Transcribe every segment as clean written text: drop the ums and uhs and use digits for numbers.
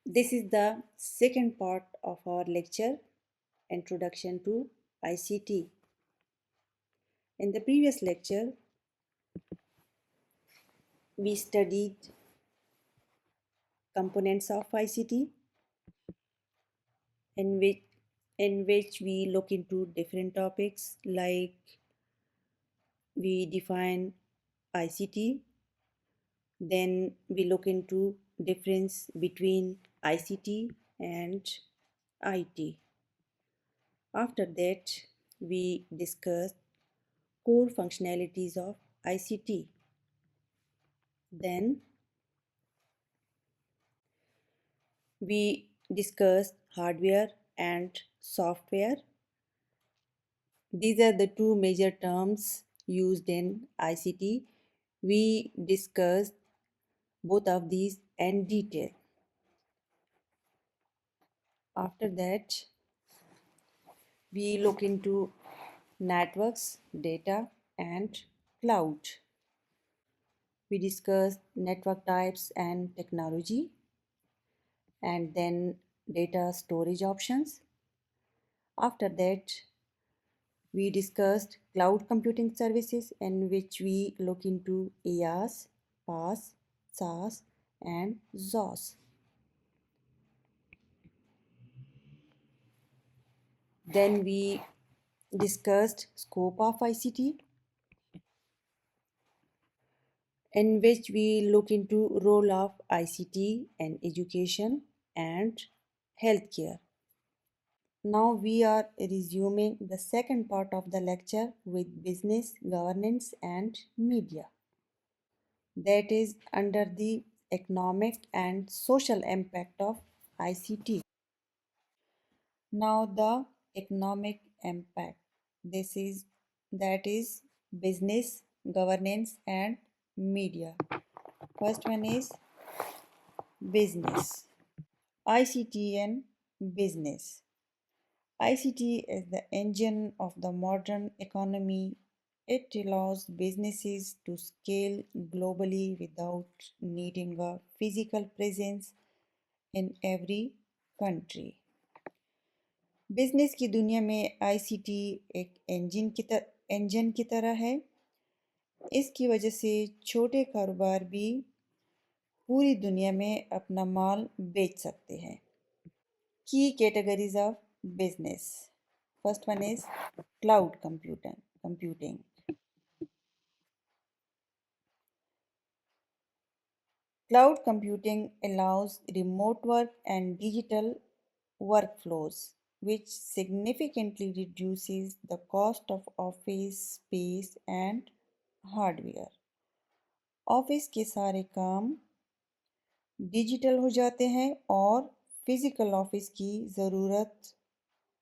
This is the second part of our lecture, Introduction to ICT. In the previous lecture, we studied components of ICT in which we look into different topics like we define ICT, then we look into difference between ICT and IT. After that, we discussed core functionalities of ICT. Then we discussed hardware and software. These are the two major terms used in ICT. We discussed both of these in detail. After that, we look into networks, data, and cloud. We discussed network types and technology, and then data storage options. After that, we discussed cloud computing services in which we look into IaaS, PaaS, SaaS, and XOS. Then we discussed scope of ICT in which we look into role of ICT in education and healthcare. Now we are resuming the second part of the lecture with business, governance and media. That is under the economic and social impact of ICT. Now the economic impact. This is that is business, governance and media. First one is business. ICT and business. ICT is the engine of the modern economy. It allows businesses to scale globally without needing a physical presence in every country. Business की दुनिया में ICT एक engine की तरह है। इसकी वजह से छोटे कारोबार भी पूरी दुनिया में अपना माल बेच सकते हैं। Key categories of business. First one is cloud computing. Cloud computing allows remote work and digital workflows, which significantly reduces the cost of office space and hardware. Office के सारे काम डिजिटल हो जाते हैं और फिजिकल ऑफिस की ज़रूरत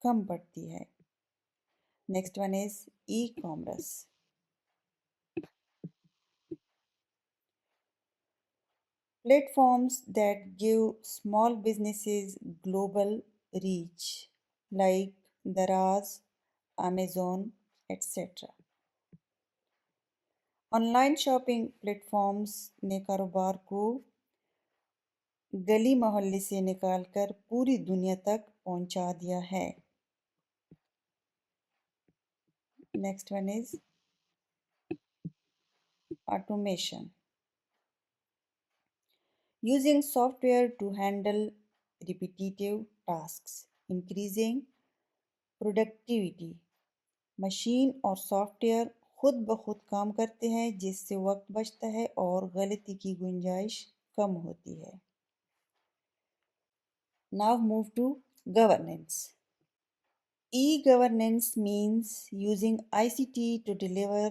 कम पड़ती है। Next one is e commerce. Platforms that give small businesses global reach, like Daraz, Amazon, etc. Online shopping platforms ने कारोबार को गली मोहल्ले से निकालकर पूरी दुनिया तक पहुंचा दिया है। Next one is automation. Using software to handle repetitive tasks, increasing productivity. Machine और सॉफ्टवेयर खुद ब खुद काम करते हैं जिससे वक्त बचता है और गलती की गुंजाइश कम होती है। Now move to governance. E-governance means using ICT to deliver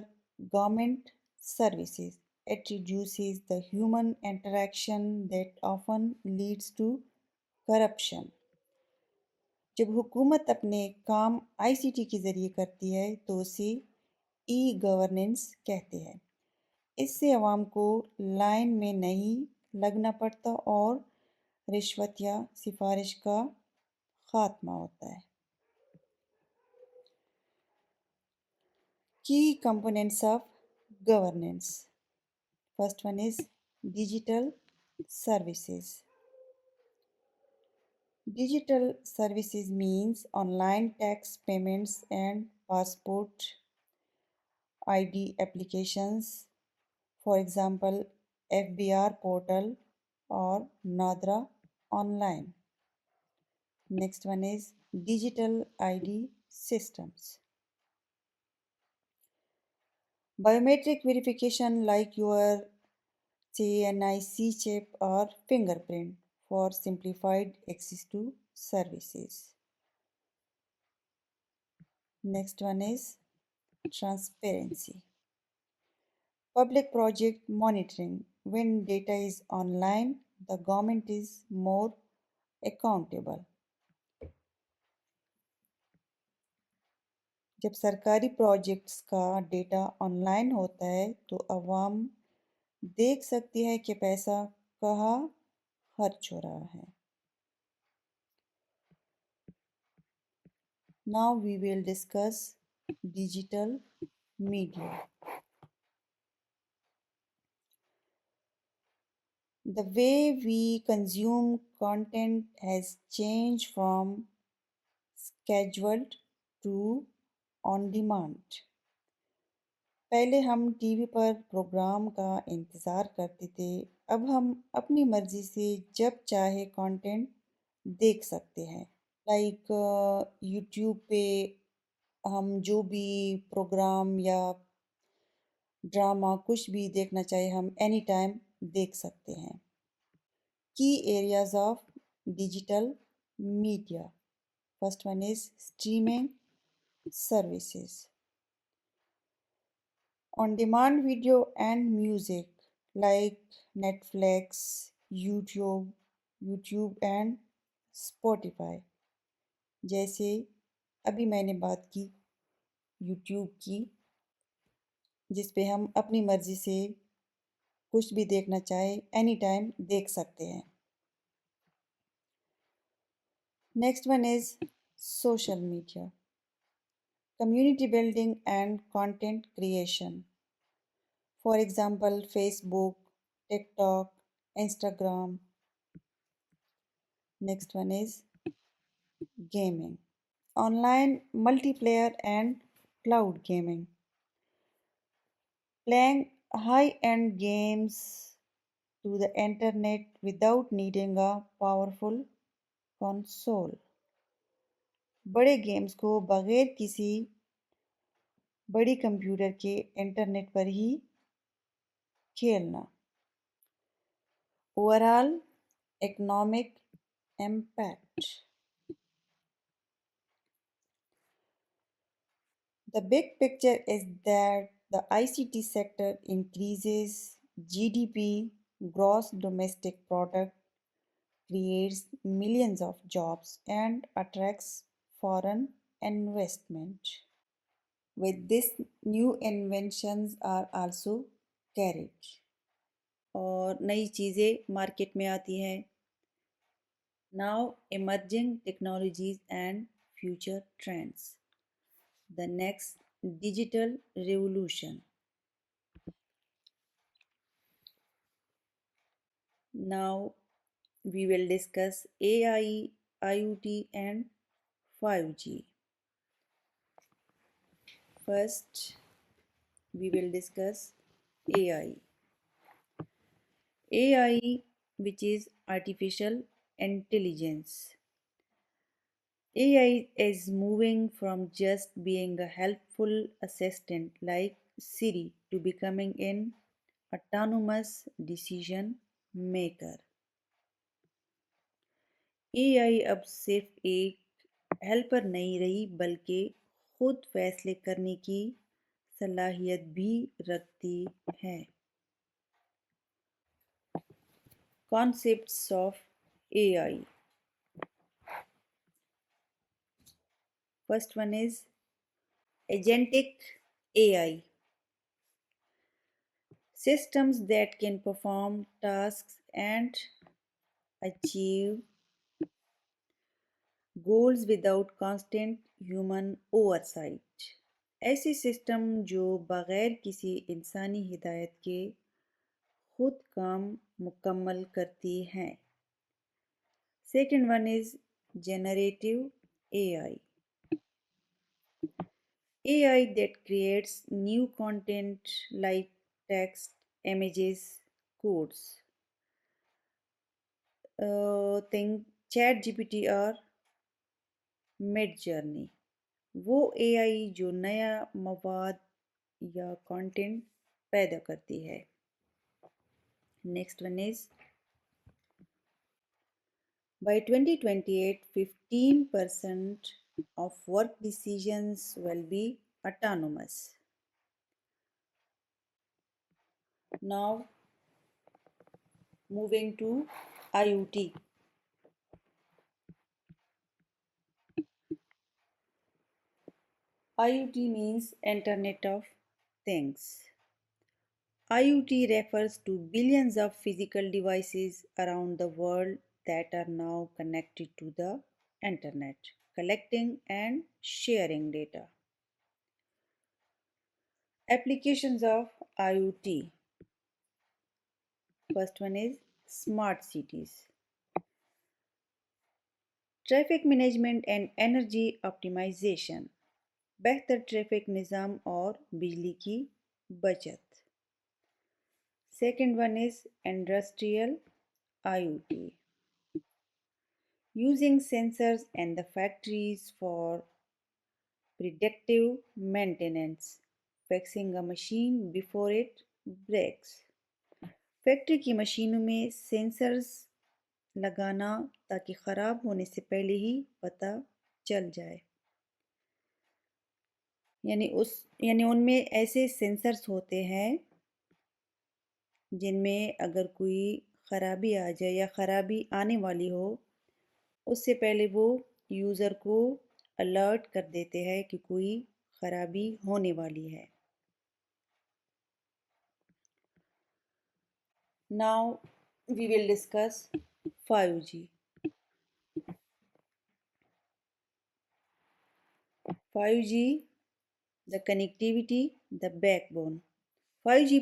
government services. It reduces the human interaction that often leads to corruption. जब हुकूमत अपने काम आईसीटी के ज़रिए करती है तो उसे ई गवर्नेंस कहते हैं। इससे आवाम को लाइन में नहीं लगना पड़ता और रिश्वत या सिफारिश का खात्मा होता है। की components of governance. First one is digital services. Digital services means online tax payments and passport ID applications, for example, FBR portal or Nadra online. Next one is digital ID systems. Biometric verification like your CNIC chip or fingerprint for simplified access to services. Next one is transparency. Public project monitoring. When data is online, the government is more accountable. जब सरकारी projects का data online होता है तो अवाम देख सकती है कि पैसा कहाँ खर्च हो रहा है. Now we will discuss digital media. The way we consume content has changed from scheduled to on demand. पहले हम टीवी पर प्रोग्राम का इंतज़ार करते थे, अब हम अपनी मर्ज़ी से जब चाहे कंटेंट देख सकते हैं. लाइक यूट्यूब पे हम जो भी प्रोग्राम या ड्रामा कुछ भी देखना चाहे हम एनी टाइम देख सकते हैं. Key areas of digital media. First one is streaming services. On demand video and music like Netflix, YouTube and Spotify. जैसे अभी मैंने बात की YouTube की जिस पे हम अपनी मर्ज़ी से कुछ भी देखना चाहे एनी टाइम देख सकते हैं. Next one is social media. Community building and content creation. For example, Facebook, TikTok, Instagram. Next one is gaming. Online multiplayer and cloud gaming. Playing high-end games to the internet without needing a powerful console. बड़े games को बगैर किसी बड़ी computer के internet पर ही खेलना. Overall economic impact. The big picture is that the ICT sector increases GDP, gross domestic product, creates millions of jobs, and attracts foreign investment. With this, new inventions are also carried. और नई चीज़ें market में आती हैं. Now, emerging technologies and future trends. The next digital revolution. Now, we will discuss AI, IoT, and 5G. First, we will discuss AI. AI, which is artificial intelligence. AI is moving from just being a helpful assistant like Siri to becoming an autonomous decision maker. AI अब सिर्फ एक helper नहीं रही बल्कि खुद फैसले करने की सलाहियत भी रखती है. Concepts of AI. First one is agentic AI. Systems that can perform tasks and achieve goals without constant human oversight. ऐसे सिस्टम जो बगैर किसी इंसानी हिदायत के खुद काम मुकम्मल करती हैं. Second one is generative AI. AI that creates new content like text, images, codes. Think ChatGPT or Midjourney. वो AI जो नया मवाद या कंटेंट पैदा करती है. Next one is by 2028, 15% of work decisions will be autonomous. Now, moving to IoT. IoT means Internet of Things. IoT refers to billions of physical devices around the world that are now connected to the internet, collecting and sharing data. Applications of IoT. First one is smart cities. Traffic management and energy optimisation. बेहतर traffic निज़ाम और बिजली की बचत. Second one is industrial IoT. Using sensors in the factories for predictive maintenance, fixing a machine before it breaks. Factory की मशीनों में sensors लगाना ताकि ख़राब होने से पहले ही पता चल जाए. यानी उनमें ऐसे सेंसर्स होते हैं जिनमें अगर कोई ख़राबी आ जाए या ख़राबी आने वाली हो उससे पहले वो यूज़र को अलर्ट कर देते हैं कि कोई ख़राबी होने वाली है. Now we will discuss 5G. 5G, the connectivity, the backbone. 5G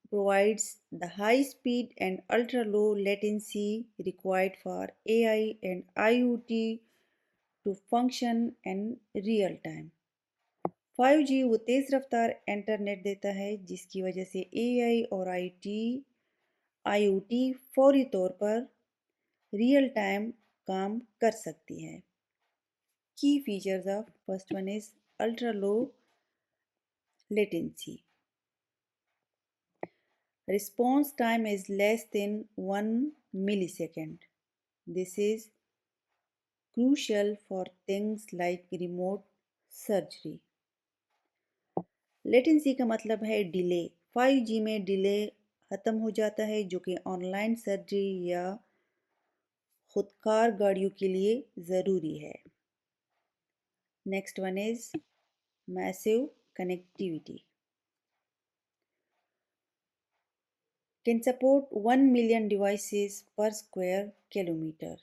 provides the high speed and ultra low latency required for AI and IoT to function in real time. 5G वो तेज़ रफ्तार इंटरनेट देता है जिसकी वजह से AI और IoT फौरी तौर पर रियल टाइम काम कर सकती है. Key features of first one is ultra low latency. Response time is less than 1 millisecond. This is crucial for things like remote surgery. Latency का मतलब है डिले. 5G में डिले ख़त्म हो जाता है जो कि ऑनलाइन सर्जरी या खुदकार गाड़ियों के लिए ज़रूरी है. Next one is massive connectivity. Can support 1 million devices per square kilometer.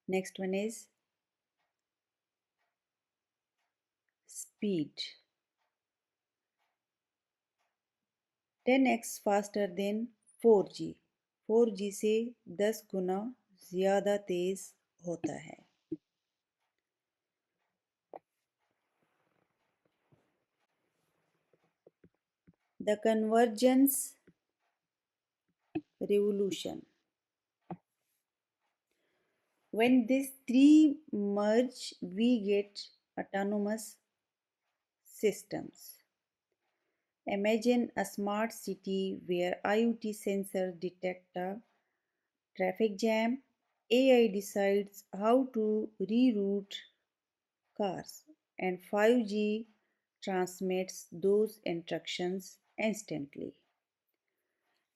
Next one is speed. 10x faster than 4G. 4G से 10 गुना ज़्यादा तेज़ होता है. The convergence revolution. When these three merge, we get autonomous systems. Imagine a smart city where IoT sensors detect a traffic jam, AI decides how to reroute cars, and 5G transmits those instructions instantly.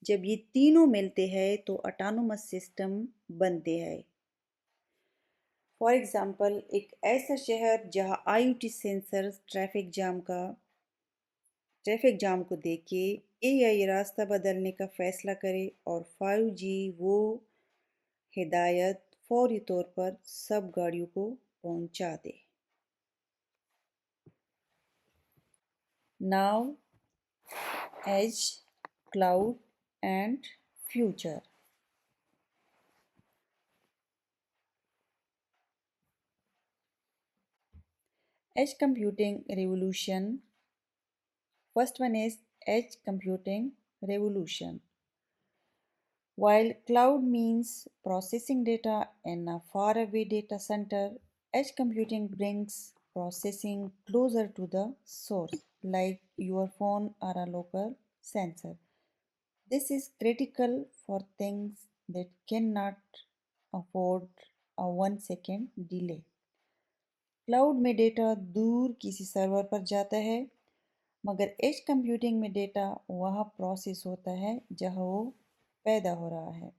जब ये तीनों मिलते हैं तो autonomous system बनते हैं. For example एक ऐसा शहर जहां IoT सेंसर ट्रैफिक जाम को देख के AI रास्ता बदलने का फैसला करे और 5G वो हिदायत फौरी तौर पर सब गाड़ियों को पहुंचा दे. Now, edge, cloud and future. Edge computing revolution. First one is edge computing revolution. While cloud means processing data in a faraway data center, edge computing brings processing closer to the source, like your phone or a local sensor. This is critical for things that cannot afford a 1 second delay. Cloud में data दूर किसी server पर जाता है, मगर edge computing में data वहाँ process होता है जहाँ वो पैदा हो रहा है,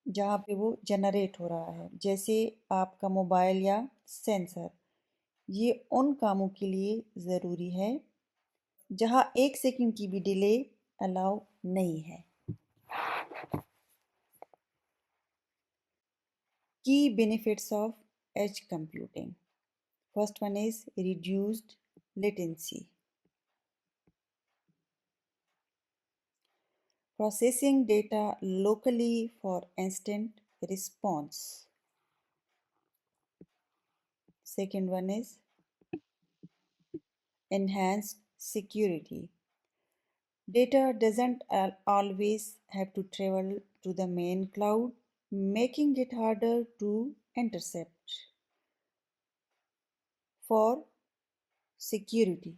जहाँ पे वो जनरेट हो रहा है, जैसे आपका मोबाइल या सेंसर। ये उन कामों के लिए ज़रूरी है जहाँ 1 सेकंड की भी डिले अलाउ नहीं है। Key benefits of edge computing. First one is reduced latency. Processing data locally for instant response. Second one is enhanced security. Data doesn't always have to travel to the main cloud, making it harder to intercept. For security.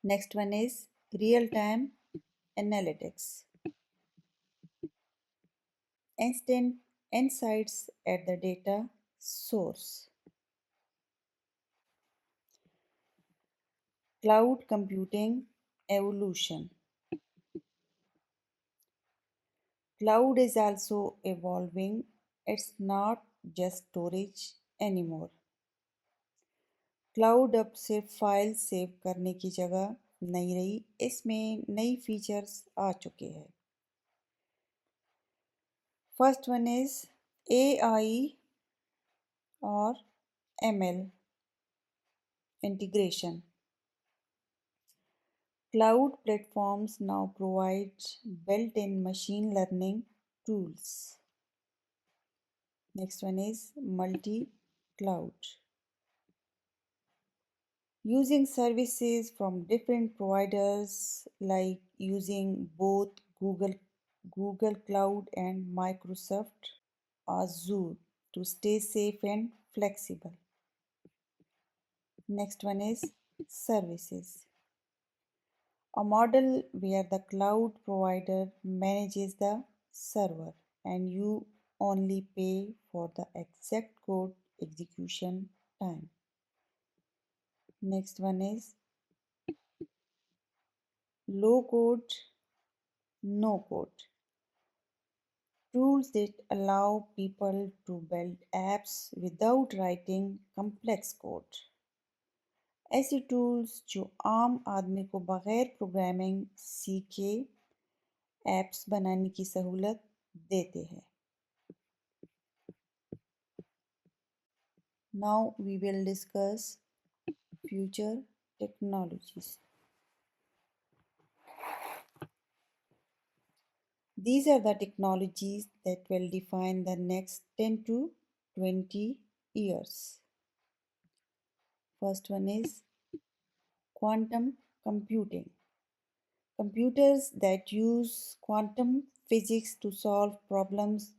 Next one is real-time analytics. Instant insights at the data source. Cloud computing evolution. Cloud is also evolving. It's not just storage anymore. Cloud अब सिर्फ file save करने की जगह नहीं रही, इसमें नई features आ चुके हैं। फर्स्ट वन इज एआई और ML integration. Cloud platforms now provide built-in machine learning tools. Next one is multi-cloud. Using services from different providers like using both Google Cloud and Microsoft Azure to stay safe and flexible. Next one is services. A model where the cloud provider manages the server and you only pay for the exact code execution time. Next one is low code, no code. Tools that allow people to build apps without writing complex code. ऐसे tools जो आम आदमी को बगैर programming सीखे apps बनाने की सहूलत देते हैं। Now we will discuss future technologies. These are the technologies that will define the next 10 to 20 years. First one is quantum computing. Computers that use quantum physics to solve problems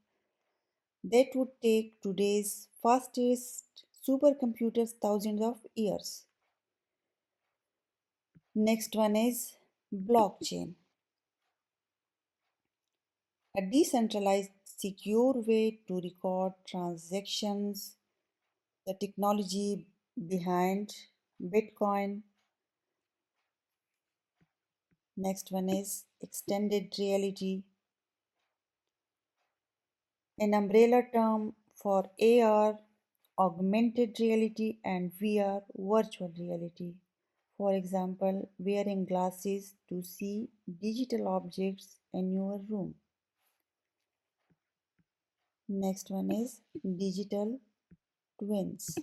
that would take today's fastest supercomputers thousands of years. Next one is blockchain, a decentralized, secure way to record transactions. The technology behind Bitcoin. Next one is extended reality, an umbrella term for AR, augmented reality, and VR, virtual reality. For example, wearing glasses to see digital objects in your room. Next one is digital twins,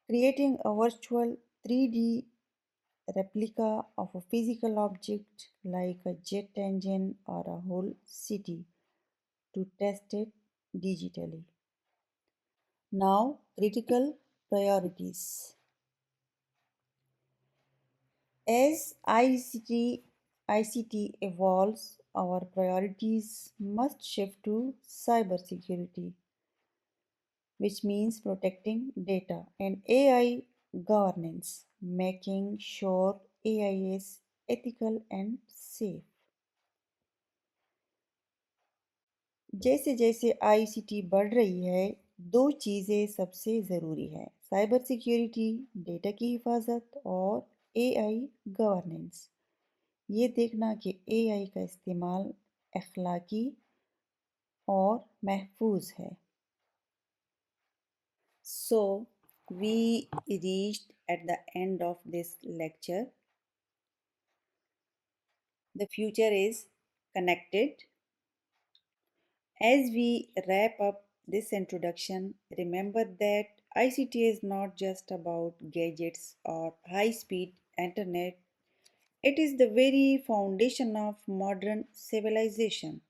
creating a virtual 3D replica of a physical object like a jet engine or a whole city to test it digitally. Now, critical priorities. As ICT evolves, our priorities must shift to cybersecurity, which means protecting data, and AI governance, making sure AI is ethical and safe. जैसे जैसे ICT बढ़ रही है, दो चीज़ें सबसे ज़रूरी है: साइबर सिक्योरिटी, डेटा की हिफाजत, और एआई गवर्नेंस, ये देखना कि एआई का इस्तेमाल अखलाकी और महफूज है. So, we reached at the end of this lecture. The future is connected. As we wrap up this introduction, remember that ICT is not just about gadgets or high speed internet, it is the very foundation of modern civilization.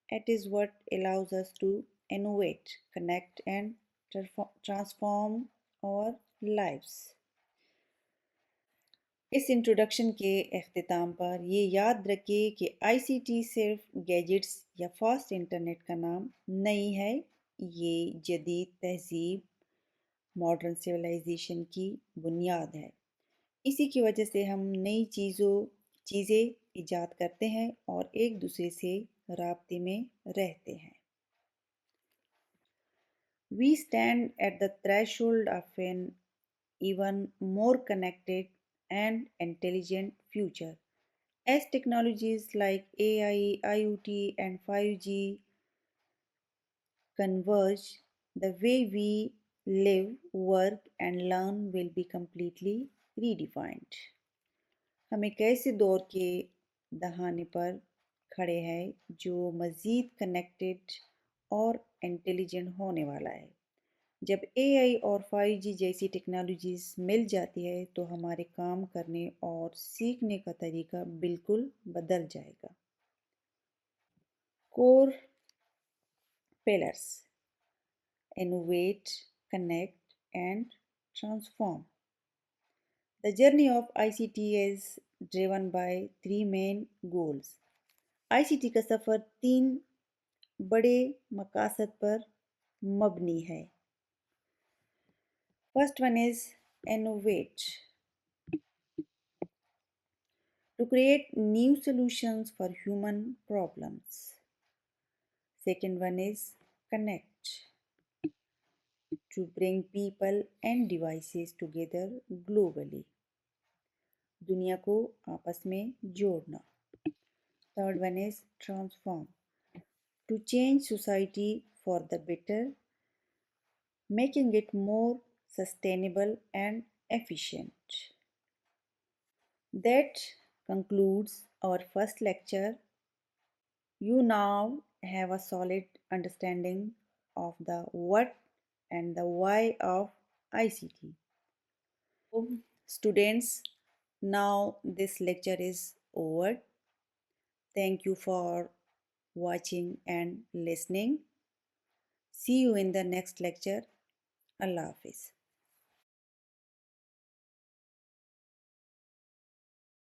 It is what allows us to innovate, connect, and transform our lives. इस introduction के अख्ताम पर ये याद रखिए कि ICT सिर्फ gadgets या फास्ट इंटरनेट का नाम नहीं है, ये जदीद तहजीब, मॉडर्न सिविलाइजेशन की बुनियाद है. इसी की वजह से हम नई चीज़ें इजाद करते हैं और एक दूसरे से राब्ते में रहते हैं. We stand at the threshold of an even more connected and intelligent future. As technologies like AI, IoT, and 5G converge, the way we live, work, and learn will be completely redefined. हम एक ऐसे दौर के दहाने पर खड़े हैं जो मज़ीद कनेक्टेड और इंटेलिजेंट होने वाला है. जब एआई और 5G जैसी टेक्नोलॉजीज मिल जाती है तो हमारे काम करने और सीखने का तरीका बिल्कुल बदल जाएगा. Core pillars: innovate, connect, and transform. The journey of ICT is driven by three main goals. ICT का सफ़र तीन बड़े मकासद पर मबनी है. First one is innovate, to create new solutions for human problems. Second one is connect, to bring people and devices together globally. दुनिया को आपस में जोड़ना. Third one is transform, to change society for the better, making it more sustainable and efficient. That concludes our first lecture. You now have a solid understanding of the what and the why of ICT. So, students, now this lecture is over. Thank you for watching and listening. See you in the next lecture. Allah Hafiz.